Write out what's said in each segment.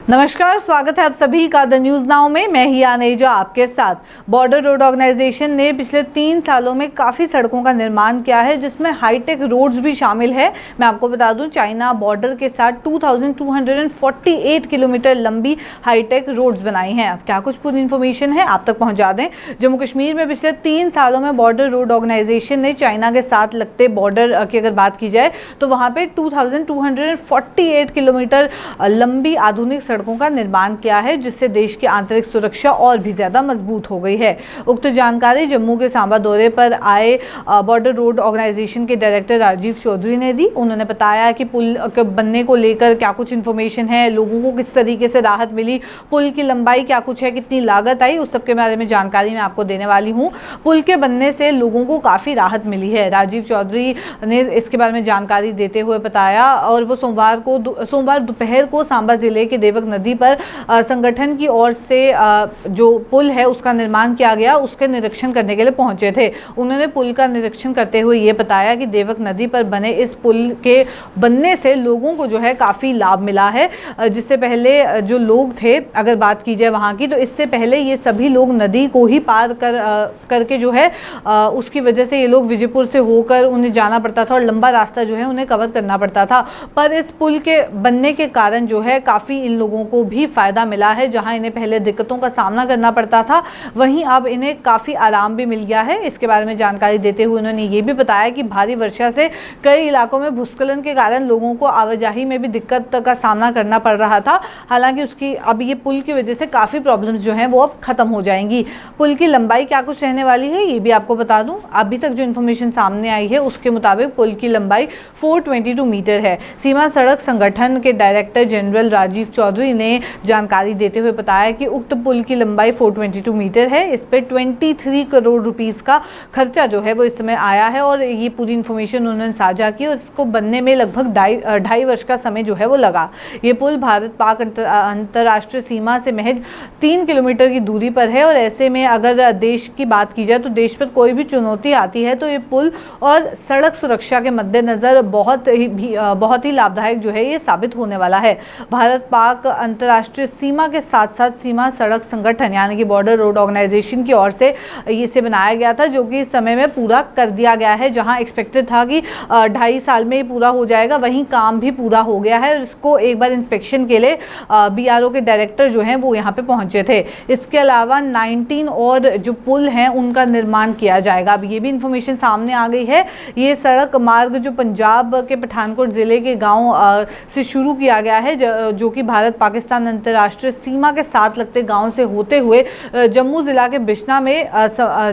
नमस्कार, स्वागत है आप सभी का द न्यूज़ नाउ में। मैं ही आनेजा आपके साथ। बॉर्डर रोड ऑर्गेनाइजेशन ने पिछले 3 सालों में काफ़ी सड़कों का निर्माण किया है, जिसमें हाईटेक रोड्स भी शामिल है। मैं आपको बता दूं, चाइना बॉर्डर के साथ 2248 किलोमीटर लंबी हाईटेक रोड्स बनाई हैं। अब क्या कुछ पूरी इन्फॉर्मेशन है आप तक पहुँचा दें। जम्मू कश्मीर में पिछले 3 सालों में बॉर्डर रोड ऑर्गेनाइजेशन ने चाइना के साथ लगते बॉर्डर की अगर बात की जाए तो वहाँ पर 2248 किलोमीटर लंबी आधुनिक सड़कों का निर्माण किया है, जिससे देश की आंतरिक सुरक्षा और भी ज्यादा मजबूत हो गई है। उक्त जानकारी जम्मू के सांबा दौरे पर आए बॉर्डर रोड ऑर्गेनाइजेशन के डायरेक्टर राजीव चौधरी ने दी। उन्होंने बताया कि पुल के बनने को लेकर क्या कुछ इन्फॉर्मेशन है, लोगों को किस तरीके से राहत मिली, पुल की लंबाई क्या कुछ है, कितनी लागत आई, उस सब के बारे में जानकारी मैं आपको देने वाली हूँ। पुल के बनने से लोगों को काफी राहत मिली है। राजीव चौधरी ने इसके बारे में जानकारी देते हुए बताया और वो सोमवार दोपहर को सांबा जिले के देवक नदी पर संगठन की ओर से जो पुल है उसका निर्माण किया गया, उसके निरीक्षण करने के लिए पहुंचे थे। उन्होंने पुल का निरीक्षण करते हुए ये बताया कि देवक नदी पर बने इस पुल के बनने से लोगों को जो है काफ़ी लाभ मिला है। जिससे पहले जो लोग थे, अगर बात की जाए वहाँ की, तो इससे पहले ये सभी लोग नदी को ही पार करके जो है उसकी वजह से ये लोग विजयपुर से होकर उन्हें जाना पड़ता था और लंबा रास्ता जो है उन्हें कवर करना पड़ता था। पर इस पुल के बनने के कारण जो है काफ़ी इन लोगों को भी फ़ायदा मिला है। जहां इन्हें पहले दिक्कतों का सामना करना पड़ता था, वहीं अब इन्हें काफ़ी आराम भी मिल गया है। इसके बारे में जानकारी देते हुए उन्होंने ये भी बताया कि भारी वर्षा से कई इलाकों में भूस्खलन के कारण लोगों को आवाजाही में भी दिक्कत का सामना करना पड़ रहा था। हालांकि उसकी अब ये पुल की वजह से काफ़ी प्रॉब्लम्स जो हैं वो अब ख़त्म हो जाएंगी। पुल की लंबाई क्या कुछ रहने वाली है ये भी आपको बता दूँ। अभी तक जो इन्फॉर्मेशन सामने आई है उसके मुताबिक पुल की लंबाई 422 मीटर है। सीमा सड़क संगठन के डायरेक्टर जनरल राजीव चौधरी ने जानकारी देते हुए बताया कि उक्त पुल की लंबाई 422 मीटर है। इस पे 23 करोड़ रुपीस का खर्चा जो है वो इस समय आया है और ये पूरी इन्फॉर्मेशन उन्होंने साझा की और इसको बनने में लगभग 2.5 वर्ष का समय जो है वो लगा। ये पुल भारत पाक अंतर्राष्ट्रीय सीमा से महज 3 किलोमीटर की दूरी पर है और ऐसे में अगर देश की बात की जाए तो देश पर कोई भी चुनौती आती है तो ये पुल और सड़क सुरक्षा के मद्देनज़र बहुत ही लाभदायक जो है ये साबित होने वाला है। भारत पाक अंतर्राष्ट्रीय सीमा के साथ साथ सीमा सड़क संगठन यानी कि बॉर्डर रोड ऑर्गेनाइजेशन की ओर से इसे बनाया गया था, जो कि इस समय में पूरा कर दिया गया है। जहां एक्सपेक्टेड था कि 2.5 साल में पूरा हो जाएगा, वहीं काम भी पूरा हो गया है और इसको एक बार इंस्पेक्शन के लिए BRO के डायरेक्टर जो हैं वो यहाँ पे पहुंचे थे। इसके अलावा 19 और जो पुल हैं उनका निर्माण किया जाएगा। अब ये भी इंफॉर्मेशन सामने आ गई है। ये सड़क मार्ग जो पंजाब के पठानकोट ज़िले के गाँव से शुरू किया गया है, जो कि भारत पाकिस्तान अंतर्राष्ट्रीय सीमा के साथ लगते गांव से होते हुए जम्मू जिला के बिश्ना में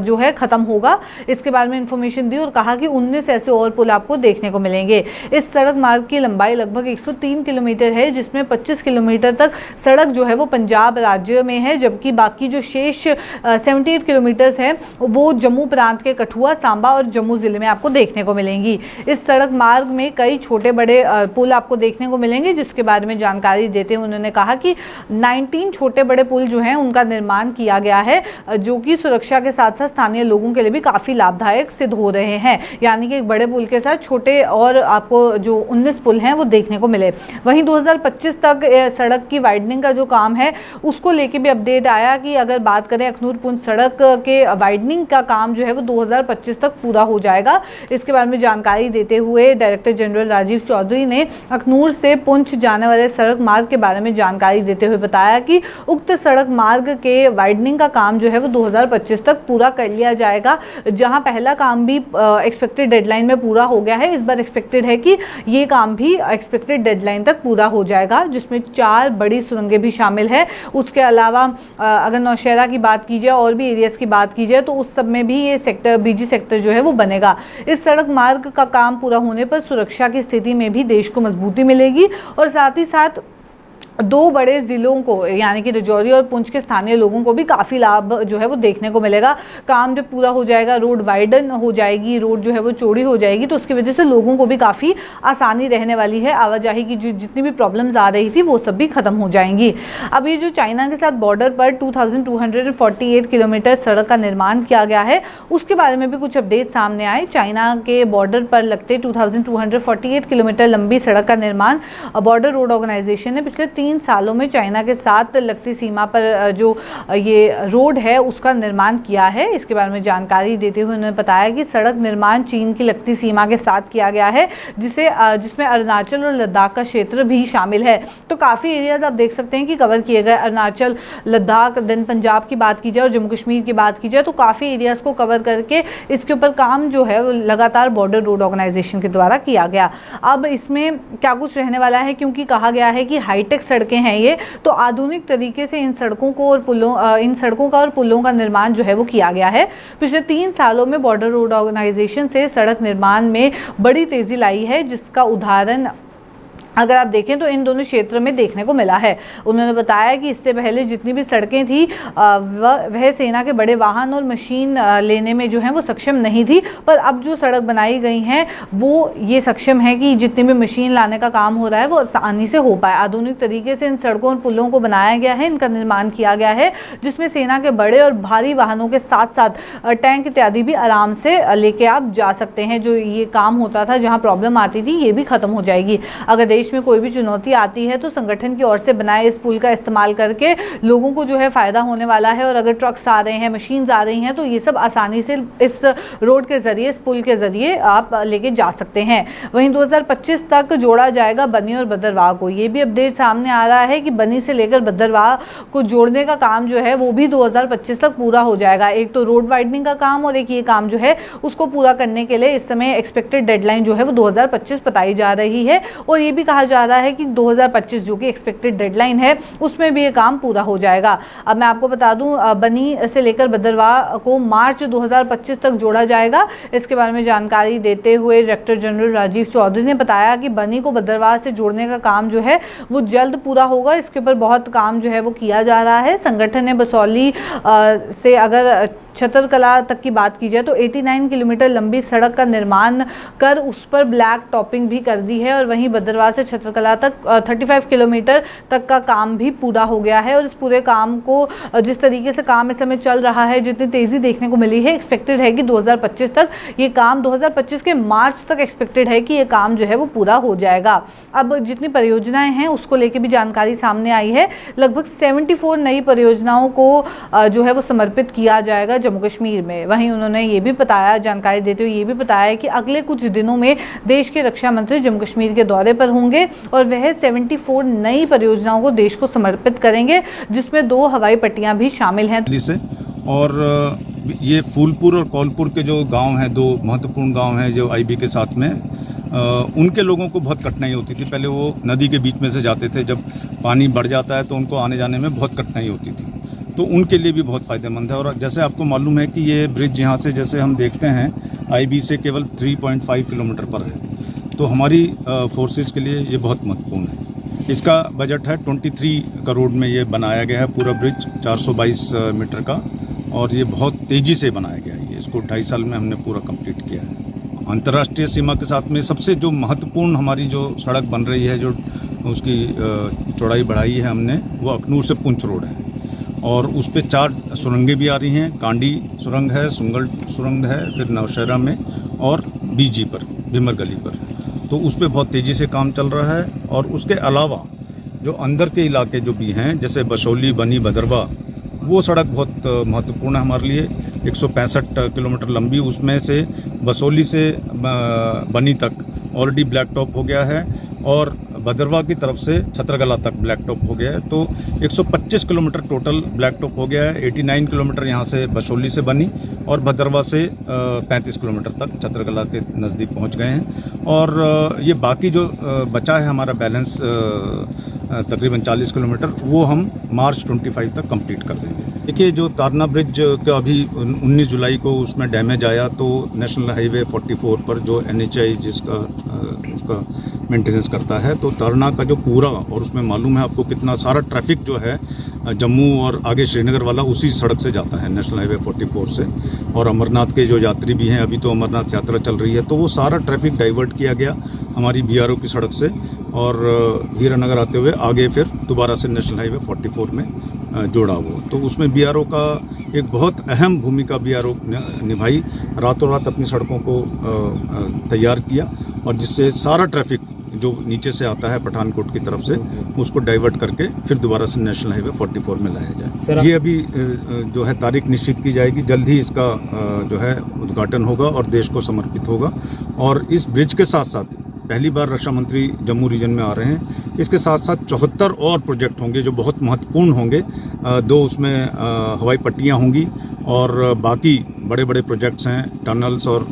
जो है ख़त्म होगा। इसके बारे में इंफॉर्मेशन दी और कहा कि 19 ऐसे और पुल आपको देखने को मिलेंगे। इस सड़क मार्ग की लंबाई लगभग 103 किलोमीटर है, जिसमें 25 किलोमीटर तक सड़क जो है वो पंजाब राज्य में है, जबकि बाकी जो शेष 78 किलोमीटर्स हैं वो जम्मू प्रांत के कठुआ, सांबा और जम्मू ज़िले में आपको देखने को मिलेंगी। इस सड़क मार्ग में कई छोटे बड़े पुल आपको देखने को मिलेंगे, जिसके बारे में जानकारी देते हुए उन्होंने कहा कि 19 छोटे बड़े पुल जो हैं उनका निर्माण किया गया है, जो कि सुरक्षा के साथ साथ स्थानीय लोगों के लिए भी काफ़ी लाभदायक सिद्ध हो रहे हैं। यानी कि एक बड़े पुल के साथ छोटे और आपको जो 19 पुल हैं वो देखने को मिले। वहीं 2025 तक सड़क की वाइडनिंग का जो काम है उसको लेके भी अपडेट आया कि अगर बात करें अखनूर पुंछ सड़क के वाइडनिंग का काम जो है वो 2025 तक पूरा हो जाएगा। इसके बारे में जानकारी देते हुए डायरेक्टर जनरल राजीव चौधरी ने अखनूर से पुंछ जाने वाले सड़क मार्ग के बारे में जानकारी देते हुए बताया कि उक्त सड़क मार्ग के वाइडनिंग का काम जो है वो 2025 तक पूरा कर लिया जाएगा। जहां पहला काम भी एक्सपेक्टेड डेडलाइन में पूरा हो गया है, इस बार एक्सपेक्टेड है कि ये काम भी एक्सपेक्टेड डेडलाइन तक पूरा हो जाएगा, जिसमें 4 बड़ी सुरंगें भी शामिल है। उसके अलावा अगर नौशहरा की बात की जाए और भी एरियाज़ की बात की जाए तो उस सब में भी ये सेक्टर BG सेक्टर जो है वो बनेगा। इस सड़क मार्ग का काम पूरा होने पर सुरक्षा की स्थिति में भी देश को मजबूती मिलेगी और साथ ही साथ 2 बड़े ज़िलों को यानी कि राजौरी और पुंछ के स्थानीय लोगों को भी काफ़ी लाभ जो है वो देखने को मिलेगा। काम जब पूरा हो जाएगा, रोड वाइडन हो जाएगी, रोड जो है वो चौड़ी हो जाएगी, तो उसकी वजह से लोगों को भी काफ़ी आसानी रहने वाली है। आवाजाही की जो जितनी भी प्रॉब्लम्स आ रही थी वो सब भी ख़त्म हो जाएंगी। अब ये जो चाइना के साथ बॉर्डर पर 2248 किलोमीटर सड़क का निर्माण किया गया है, उसके बारे में भी कुछ अपडेट सामने आए। चाइना के बॉर्डर पर लगते 2248 किलोमीटर लंबी सड़क का निर्माण बॉर्डर रोड ऑर्गेनाइजेशन ने पिछले 3 सालों में चाइना के साथ लगती सीमा पर जो ये रोड है उसका निर्माण किया है। इसके बारे में जानकारी देते हुए उन्होंने बताया कि सड़क निर्माण चीन की लगती सीमा के साथ किया गया है, जिसमें अरुणाचल और लद्दाख का क्षेत्र भी शामिल है। तो काफ़ी एरियाज आप देख सकते हैं कि कवर किए गए। अरुणाचल, लद्दाख, देन पंजाब की बात की जाए और जम्मू कश्मीर की बात की जाए तो काफ़ी एरियाज़ को कवर करके इसके ऊपर काम जो है वो लगातार बॉर्डर रोड ऑर्गेनाइजेशन के द्वारा किया गया। अब इसमें क्या कुछ रहने वाला है, क्योंकि कहा गया है कि हाईटेक सड़कें हैं ये, तो आधुनिक तरीके से इन सड़कों का और पुलों का निर्माण जो है वो किया गया है। पिछले 3 सालों में बॉर्डर रोड ऑर्गेनाइजेशन से सड़क निर्माण में बड़ी तेज़ी लाई है, जिसका उदाहरण अगर आप देखें तो इन दोनों क्षेत्र में देखने को मिला है। उन्होंने बताया कि इससे पहले जितनी भी सड़कें थी वह सेना के बड़े वाहन और मशीन लेने में जो है वो सक्षम नहीं थी, पर अब जो सड़क बनाई गई हैं वो ये सक्षम है कि जितनी भी मशीन लाने का काम हो रहा है वो आसानी से हो पाए। आधुनिक तरीके से इन सड़कों और पुलों को बनाया गया है, इनका निर्माण किया गया है, जिसमें सेना के बड़े और भारी वाहनों के साथ साथ टैंक इत्यादि भी आराम से लेके आप जा सकते हैं। जो ये काम होता था, जहाँ प्रॉब्लम आती थी, ये भी खत्म हो जाएगी। अगर देश में कोई भी चुनौती आती है तो संगठन की ओर से बनाए इस पुल का इस्तेमाल करके लोगों को जो है फायदा होने वाला है। और अगर ट्रक्स आ रहे हैं, मशीन्स आ रही हैं, तो ये सब आसानी से इस रोड के जरिए, इस पुल के जरिए आप लेके जा सकते हैं। वहीं 2025 तक जोड़ा जाएगा बनी और भद्रवाह को। ये भी अपडेट सामने आ रहा है कि बनी से लेकर भद्रवाह को जोड़ने का काम जो है वो भी 2025 तक पूरा हो जाएगा। एक तो रोड वाइडनिंग का काम और एक ये काम जो है उसको पूरा करने के लिए इस समय एक्सपेक्टेड डेडलाइन जो है वो 2025 बताई जा रही है। और ये भी कहा जा रहा है कि 2025 जो कि एक्सपेक्टेड डेडलाइन है उसमें भी ये काम पूरा हो जाएगा। अब मैं आपको बता दूं, बनी से लेकर भद्रवाह को मार्च 2025 तक जोड़ा जाएगा। इसके बारे में जानकारी देते हुए डायरेक्टर जनरल राजीव चौधरी ने बताया कि बनी को भद्रवाह से जोड़ने का काम जो है वो जल्द पूरा होगा। इसके ऊपर बहुत काम जो है वो किया जा रहा है। संगठन ने बसौली से अगर छतरकला तक की बात की जाए तो 89 किलोमीटर लंबी सड़क का निर्माण कर उस पर ब्लैक टॉपिंग भी कर दी है। और वहीं भद्रवाह से छतरकला तक 35 किलोमीटर तक का काम भी पूरा हो गया है। और इस पूरे काम को जिस तरीके से काम इस समय चल रहा है, जितनी तेज़ी देखने को मिली है, एक्सपेक्टेड है कि 2025 तक ये काम, 2025 के मार्च तक एक्सपेक्टेड है कि ये काम जो है वो पूरा हो जाएगा। अब जितनी परियोजनाएं हैं उसको लेके भी जानकारी सामने आई है। लगभग 74 नई परियोजनाओं को जो है वो समर्पित किया जाएगा जम्मू कश्मीर में। वहीं उन्होंने ये भी बताया, जानकारी देते हुए ये भी बताया कि अगले कुछ दिनों में देश के रक्षा मंत्री जम्मू कश्मीर के दौरे पर होंगे और वह 74 नई परियोजनाओं को देश को समर्पित करेंगे, जिसमें 2 हवाई पट्टियां भी शामिल हैं। और ये फूलपुर और कौलपुर के जो गांव हैं, 2 महत्वपूर्ण गांव हैं जो आईबी के साथ में, उनके लोगों को बहुत कठिनाई होती थी। पहले वो नदी के बीच में से जाते थे, जब पानी बढ़ जाता है तो उनको आने जाने में बहुत कठिनाई होती थी, तो उनके लिए भी बहुत फ़ायदेमंद है। और जैसे आपको मालूम है कि ये ब्रिज यहाँ से जैसे हम देखते हैं आईबी से केवल 3.5 किलोमीटर पर है, तो हमारी फोर्सेस के लिए ये बहुत महत्वपूर्ण है। इसका बजट है 23 करोड़ में ये बनाया गया है पूरा ब्रिज, 422 मीटर का, और ये बहुत तेज़ी से बनाया गया है। इसको 2.5 साल में हमने पूरा कंप्लीट किया है। अंतर्राष्ट्रीय सीमा के साथ में सबसे जो महत्वपूर्ण हमारी जो सड़क बन रही है, जो उसकी चौड़ाई बढ़ाई है हमने, वो अखनूर से पुंछ रोड है। और उस पर 4 सुरंगें भी आ रही हैं। कांडी सुरंग है, सुंगल सुरंग है, फिर नौशहरा में और बीजी पर, भीमर गली पर, तो उस पर बहुत तेज़ी से काम चल रहा है। और उसके अलावा जो अंदर के इलाके जो भी हैं, जैसे बसौली, बनी, भद्रवाह, वो सड़क बहुत महत्वपूर्ण है हमारे लिए। 165 किलोमीटर लंबी, उसमें से बसौली से बनी तक ऑलरेडी ब्लैक टॉप हो गया है और भद्रवाह की तरफ से छतरकला तक ब्लैक टॉप हो गया है। तो 125 किलोमीटर टोटल ब्लैक टॉप हो गया है। 89 किलोमीटर यहाँ से बसौली से बनी और भद्रवाह से 35 किलोमीटर तक छतरकला के नज़दीक पहुँच गए हैं। और ये बाकी जो बचा है हमारा बैलेंस तकरीबन 40 किलोमीटर, वो हम मार्च 25 तक कंप्लीट कर देंगे। देखिए, जो तारना ब्रिज का अभी 19 जुलाई को उसमें डैमेज आया, तो नेशनल हाईवे 44 पर जो NHAI जिसका उसका मेंटेनेंस करता है, तो तारना का जो पूरा, और उसमें मालूम है आपको कितना सारा ट्रैफिक जो है जम्मू और आगे श्रीनगर वाला उसी सड़क से जाता है, नेशनल हाईवे 44 से। और अमरनाथ के जो यात्री भी हैं, अभी तो अमरनाथ यात्रा चल रही है, तो वो सारा ट्रैफिक डाइवर्ट किया गया हमारी BRO की सड़क से और हीरानगर आते हुए आगे फिर दोबारा से नेशनल हाईवे 44 में जोड़ा वो। तो उसमें BRO का एक बहुत अहम भूमिका BRO ने निभाई, रातों रात अपनी सड़कों को तैयार किया और जिससे सारा ट्रैफिक जो नीचे से आता है पठानकोट की तरफ से उसको डाइवर्ट करके फिर दोबारा से नेशनल हाईवे 44 में लाया जाए। ये अभी जो है तारीख निश्चित की जाएगी, जल्द ही इसका जो है उद्घाटन होगा और देश को समर्पित होगा। और इस ब्रिज के साथ साथ पहली बार रक्षा मंत्री जम्मू रीजन में आ रहे हैं, इसके साथ साथ 74 और प्रोजेक्ट होंगे जो बहुत महत्वपूर्ण होंगे। 2 उसमें हवाई पट्टियाँ होंगी और बाकी बड़े बड़े प्रोजेक्ट्स हैं, टनल्स और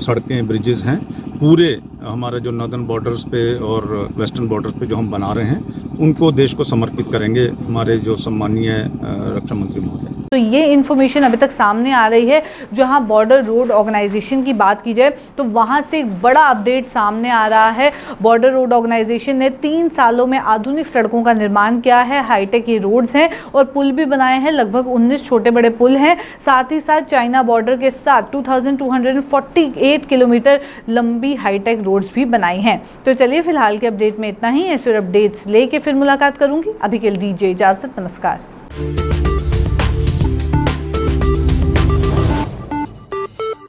सड़कें, ब्रिजेस हैं। पूरे हमारे जो नॉर्दर्न बॉर्डर्स पे और वेस्टर्न बॉर्डर्स पे जो हम बना रहे हैं उनको देश को समर्पित करेंगे हमारे जो सम्मानीय रक्षा मंत्री महोदय। तो ये इन्फॉर्मेशन अभी तक सामने आ रही है। जहां बॉर्डर रोड ऑर्गेनाइजेशन की बात की जाए तो वहां से एक बड़ा अपडेट सामने आ रहा है। बॉर्डर रोड ऑर्गेनाइजेशन ने 3 सालों में आधुनिक सड़कों का निर्माण किया है। हाईटेक ये रोड्स हैं और पुल भी बनाए हैं। लगभग 19 छोटे बड़े पुल हैं। साथ ही साथ चाइना बॉर्डर के साथ 2248 किलोमीटर लंबी हाईटेक रोड्स भी बनाई हैं। तो चलिए फिलहाल के अपडेट में इतना ही। ऐसे अपडेट्स लेके फिर मुलाकात करूंगी। अभी के लिए दीजिए इजाजत। नमस्कार।